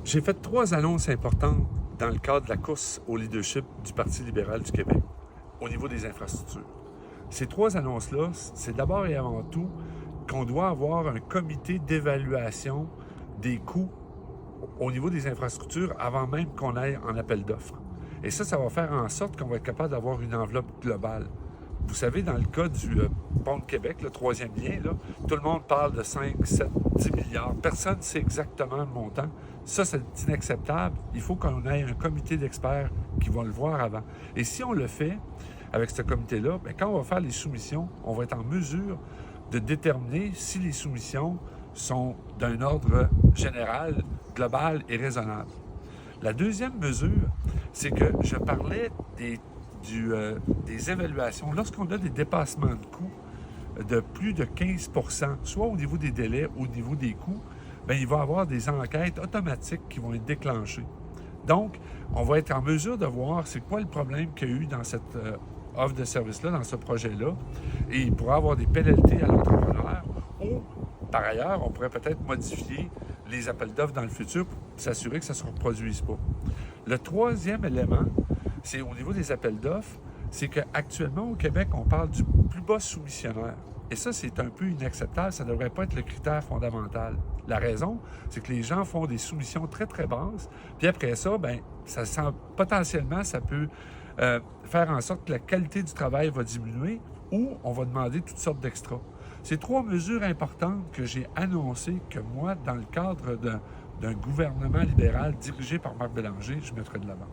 J'ai fait 3 annonces importantes dans le cadre de la course au leadership du Parti libéral du Québec au niveau des infrastructures. Ces 3 annonces-là, c'est d'abord et avant tout qu'on doit avoir un comité d'évaluation des coûts au niveau des infrastructures avant même qu'on aille en appel d'offres. Et ça va faire en sorte qu'on va être capable d'avoir une enveloppe globale. Vous savez, dans le cas du pont de Québec, le 3e lien, là, tout le monde parle de 5, 7, 10 milliards. Personne ne sait exactement le montant. Ça, c'est inacceptable. Il faut qu'on ait un comité d'experts qui vont le voir avant. Et si on le fait avec ce comité-là, bien, quand on va faire les soumissions, on va être en mesure de déterminer si les soumissions sont d'un ordre général, global et raisonnable. La deuxième mesure, c'est que je parlais des évaluations. Lorsqu'on a des dépassements de coûts de plus de 15 soit au niveau des délais ou au niveau des coûts, bien, il va y avoir des enquêtes automatiques qui vont être déclenchées. Donc, on va être en mesure de voir c'est quoi le problème qu'il y a eu dans cette offre de service-là, dans ce projet-là, et il pourra avoir des pénalités à l'entrepreneur ou, par ailleurs, on pourrait peut-être modifier les appels d'offres dans le futur pour s'assurer que ça ne se reproduise pas. Le troisième élément, c'est au niveau des appels d'offres, c'est qu'actuellement au Québec, on parle du plus bas soumissionnaire. Et ça, c'est un peu inacceptable. Ça ne devrait pas être le critère fondamental. La raison, c'est que les gens font des soumissions très, très basses. Puis après ça, bien, potentiellement, ça peut faire en sorte que la qualité du travail va diminuer ou on va demander toutes sortes d'extras. C'est 3 mesures importantes que j'ai annoncées que moi, dans le cadre d'un gouvernement libéral dirigé par Marc Bélanger, je mettrai de l'avant.